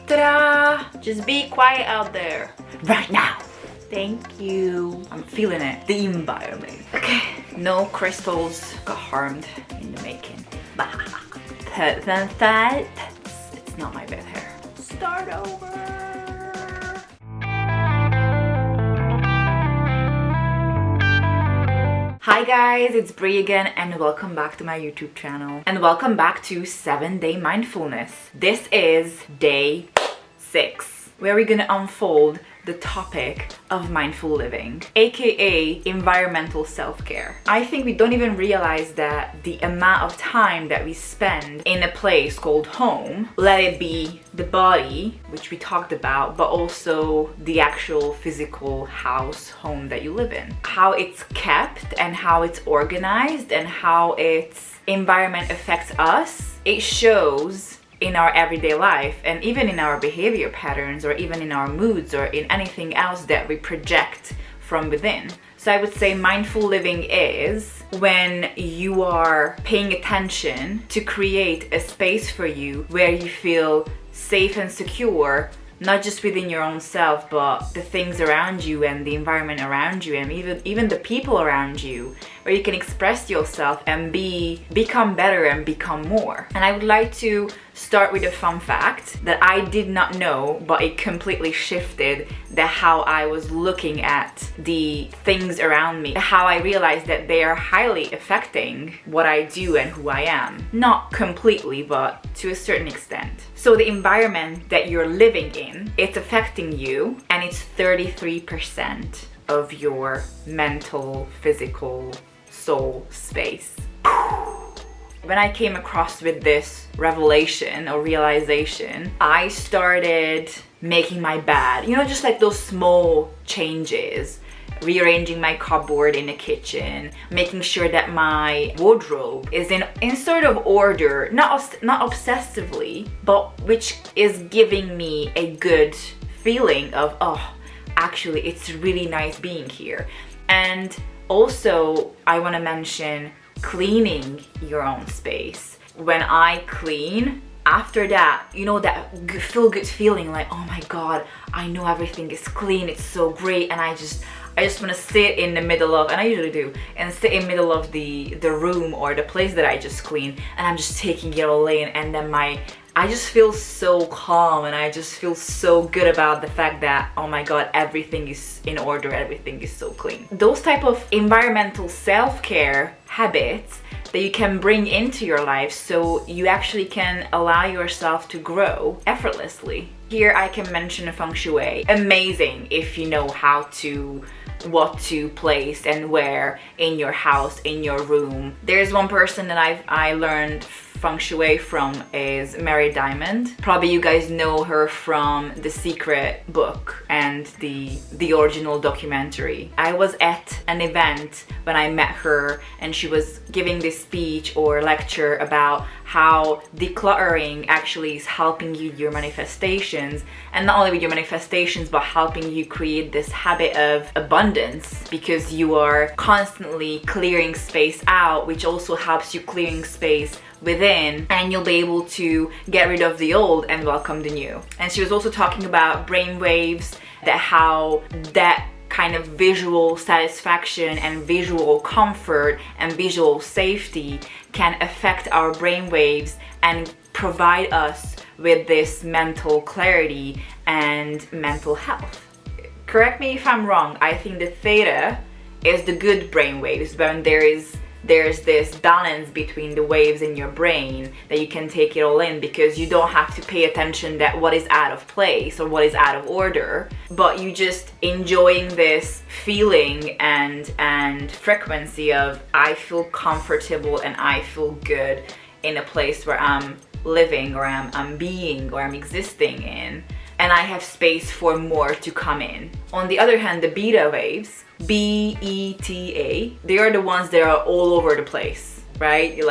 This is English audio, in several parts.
Ta-da! Just be quiet out there right now. Thank you. I'm feeling it. The environment. Okay. No crystals got harmed in the making. It's not my bad hair. Start over. Hi guys, it's Bri again and welcome back to my YouTube channel. And welcome back to 7-Day Mindfulness. This is day 6, where we're gonna unfold the topic of mindful living, aka environmental self-care. I think we don't even realize that the amount of time that we spend in a place called home, let it be the body, which we talked about, but also the actual physical house, home that you live in. How it's kept and how it's organized and how its environment affects us, it shows in our everyday life and even in our behavior patterns or even in our moods or in anything else that we project from within. So I would say mindful living is when you are paying attention to create a space for you where you feel safe and secure, not just within your own self, but the things around you and the environment around you and even the people around you, where you can express yourself and become better and become more. And I would like to start with a fun fact that I did not know, but it completely shifted how I was looking at the things around me, how I realized that they are highly affecting what I do and who I am. Not completely, but to a certain extent. So the environment that you're living in, it's affecting you, and it's 33% of your mental, physical, soul space. When I came across with this revelation or realization, I started making my bed. You know, just like those small changes. Rearranging my cupboard in the kitchen, making sure that my wardrobe is in sort of order, not obsessively, but which is giving me a good feeling of, oh, actually it's really nice being here. And also I want to mention cleaning your own space. When I clean, after that, you know, that feel good feeling like, oh my god, I know everything is clean, it's so great, and I just want to sit in the middle of, and I usually do, and sit in the middle of the room or the place that I just cleaned, and I'm just taking it all in, and then I just feel so calm, and I just feel so good about the fact that, oh my god, everything is in order, everything is so clean. Those type of environmental self-care habits that you can bring into your life so you actually can allow yourself to grow effortlessly. Here I can mention Feng Shui. Amazing if you know what to place and where in your house, in your room. There's one person that I learned Feng Shui from is Mary Diamond. Probably you guys know her from The Secret book and the original documentary. I was at an event when I met her and she was giving this speech or lecture about how decluttering actually is helping you with your manifestations, and not only with your manifestations but helping you create this habit of abundance because you are constantly clearing space out, which also helps you clearing space within, and you'll be able to get rid of the old and welcome the new. And she was also talking about brain waves, how that kind of visual satisfaction and visual comfort and visual safety can affect our brain waves and provide us with this mental clarity and mental health. Correct me if I'm wrong, I think the theta is the good brain waves, when there's this balance between the waves in your brain that you can take it all in, because you don't have to pay attention that what is out of place or what is out of order, but you just enjoying this feeling and frequency of I feel comfortable and I feel good in a place where I'm living or I'm being or I'm existing in, and I have space for more to come in. On the other hand, the beta waves, B-E-T-A, they are the ones that are all over the place, right? You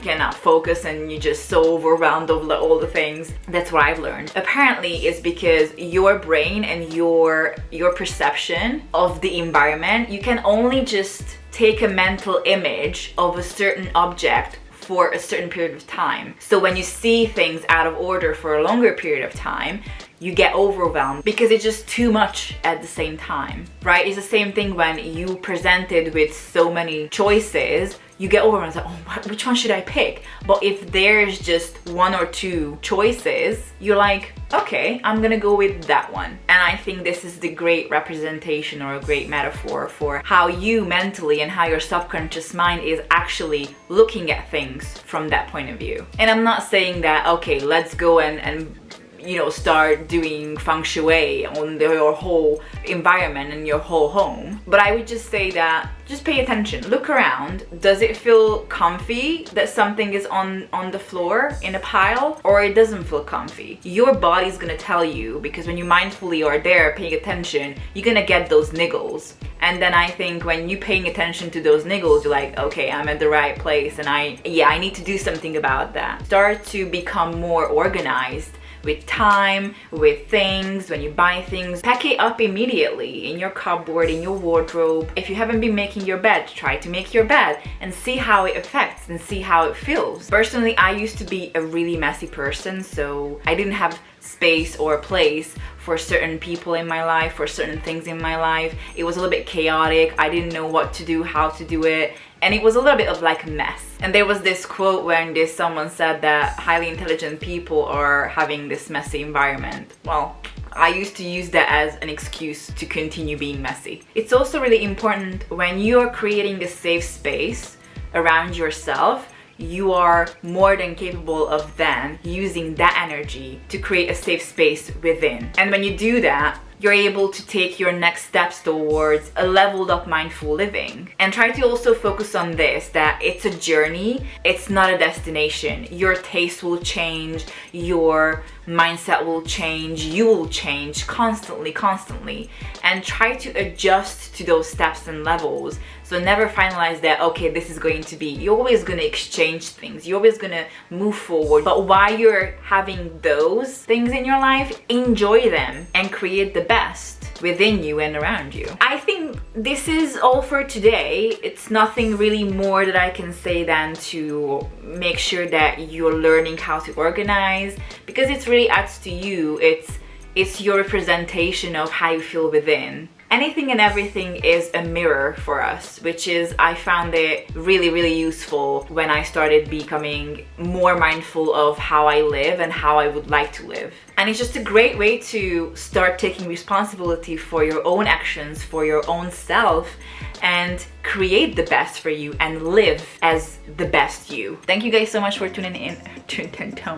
cannot focus and you're just so overwhelmed of all the things. That's what I've learned. Apparently it's because your brain and your perception of the environment, you can only just take a mental image of a certain object for a certain period of time. So when you see things out of order for a longer period of time, you get overwhelmed because it's just too much at the same time, right? It's the same thing when you presented with so many choices, you get overwhelmed, like, oh, which one should I pick? But if there's just one or two choices, you're like, okay, I'm gonna go with that one. And I think this is the great representation or a great metaphor for how you mentally and how your subconscious mind is actually looking at things from that point of view. And I'm not saying that, okay, let's go and you know, start doing Feng Shui on your whole environment and your whole home. But I would just say that just pay attention, look around. Does it feel comfy that something is on the floor in a pile, or it doesn't feel comfy? Your body's gonna tell you, because when you mindfully are there paying attention, you're gonna get those niggles. And then I think when you're paying attention to those niggles, you're like, okay, I'm at the right place and I need to do something about that. Start to become more organized with time, with things. When you buy things, pack it up immediately in your cupboard, in your wardrobe. If you haven't been making your bed, try to make your bed and see how it affects and see how it feels. Personally, I used to be a really messy person, so I didn't have space or place for certain people in my life, for certain things in my life. It was a little bit chaotic. I didn't know what to do, how to do it, and it was a little bit of like a mess. And there was this quote when someone said that highly intelligent people are having this messy environment. Well, I used to use that as an excuse to continue being messy. It's also really important when you're creating a safe space around yourself, you are more than capable of then using that energy to create a safe space within. And when you do that, you're able to take your next steps towards a leveled up mindful living. And try to also focus on this, that it's a journey, it's not a destination. Your taste will change, your mindset will change, you will change constantly. And try to adjust to those steps and levels. So never finalize that, okay, this is going to be. You're always going to exchange things. You're always going to move forward. But while you're having those things in your life, enjoy them and create the best within you and around you. I think this is all for today. It's nothing really more that I can say than to make sure that you're learning how to organize, because it's really adds to you. It's your representation of how you feel within. Anything and everything is a mirror for us, which is, I found it really useful when I started becoming more mindful of how I live and how I would like to live. And it's just a great way to start taking responsibility for your own actions, for your own self, and create the best for you and live as the best you. Thank you guys so much for tuning in.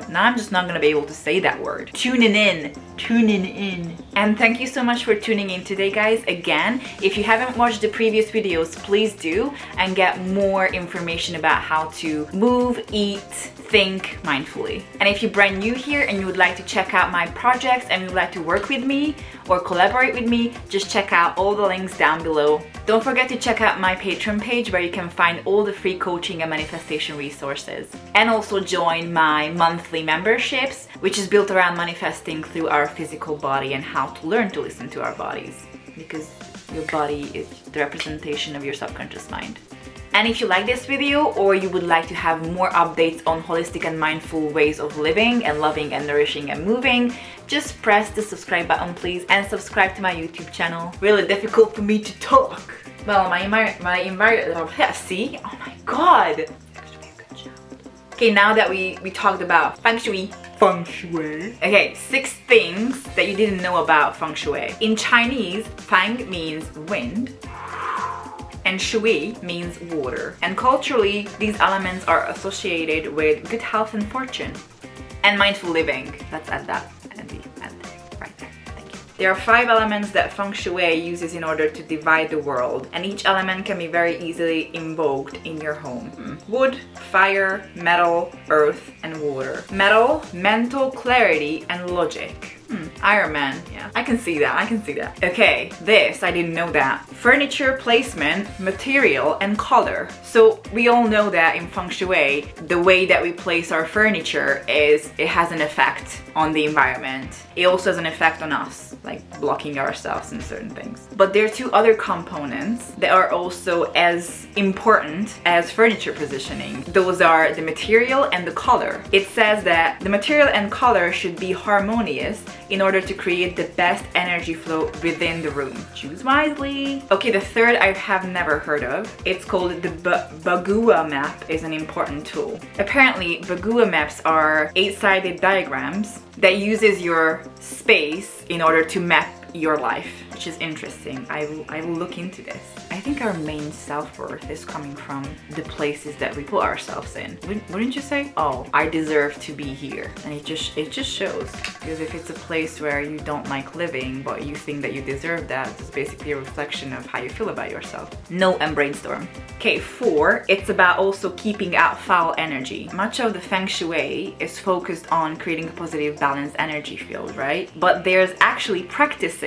Now I'm just not gonna be able to say that word. Tuning in. And thank you so much for tuning in today, guys. Again, if you haven't watched the previous videos, please do, and get more information about how to move, eat, think mindfully. And if you're brand new here and you would like to check out my projects and you would like to work with me or collaborate with me, just check out all the links down below. Don't forget to check out my Patreon page where you can find all the free coaching and manifestation resources. And also join my monthly memberships, which is built around manifesting through our physical body and how to learn to listen to our bodies, because your body is the representation of your subconscious mind. And if you like this video, or you would like to have more updates on holistic and mindful ways of living and loving and nourishing and moving, just press the subscribe button please, and subscribe to my YouTube channel. Really difficult for me to talk. Well, my environment, see? Oh my god! Okay, now that we talked about Feng Shui. Okay, 6 things that you didn't know about Feng Shui. In Chinese, Feng means wind, and Shui means water. And culturally, these elements are associated with good health and fortune. And mindful living. Let's add that at the end, right there. Thank you. There are 5 elements that Feng Shui uses in order to divide the world, and each element can be very easily invoked in your home. Wood, fire, metal, earth, and water. Metal, mental clarity and logic. Iron Man, yeah. I can see that, I can see that. Okay, this, I didn't know that. Furniture placement, material, and color. So we all know that in Feng Shui, the way that we place our furniture is, it has an effect on the environment. It also has an effect on us, like blocking ourselves in certain things. But there are two other components that are also as important as furniture positioning. Those are the material and the color. It says that the material and color should be harmonious in order to create the best energy flow within the room. Choose wisely. Okay, the third I have never heard of. It's called the Bagua map. Is an important tool. Apparently, Bagua maps are 8-sided diagrams that uses your space in order to map your life, which is interesting. I will look into this. I think our main self-worth is coming from the places that we put ourselves in. Wouldn't you say? Oh, I deserve to be here. And it just shows. Because if it's a place where you don't like living, but you think that you deserve that, it's basically a reflection of how you feel about yourself. Note and brainstorm. Okay, 4, it's about also keeping out foul energy. Much of the Feng Shui is focused on creating a positive, balanced energy field, right? But there's actually practices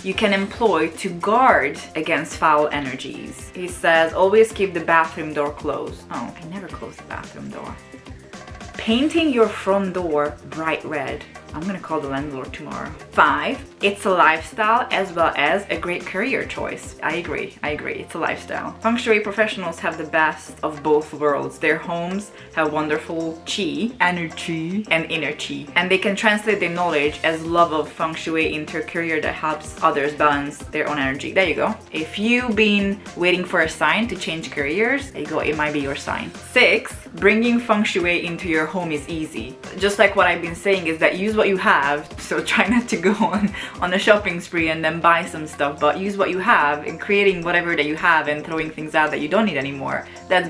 you can employ to guard against foul energies. He says, always keep the bathroom door closed. Oh, I never close the bathroom door. Painting your front door bright red. I'm gonna call the landlord tomorrow. 5, it's a lifestyle as well as a great career choice. I agree, it's a lifestyle. Feng Shui professionals have the best of both worlds. Their homes have wonderful qi, energy, and inner qi. And they can translate their knowledge as love of Feng Shui into a career that helps others balance their own energy. There you go. If you've been waiting for a sign to change careers, there you go, it might be your sign. 6, bringing Feng Shui into your home is easy. Just like what I've been saying is that use what you have, so try not to go on a shopping spree and then buy some stuff, but use what you have in creating whatever that you have and throwing things out that you don't need anymore. That's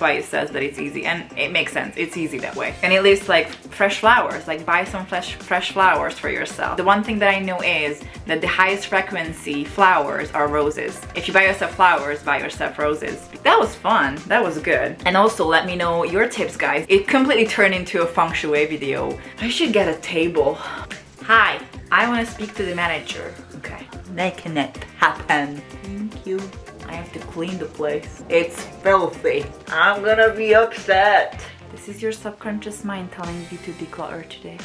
why it says that it's easy, and it makes sense. It's easy that way. And it lists like fresh flowers, like buy some fresh flowers for yourself. The one thing that I know is that the highest frequency flowers are roses. If you buy yourself flowers, buy yourself roses. That was fun. That was good. And also let me know your tips, guys. It completely turned into a Feng Shui video. I should get a table. Hi, I want to speak to the manager. Okay, making it happen. Thank you. I have to clean the place. It's filthy. I'm gonna be upset. This is your subconscious mind telling you to declutter today.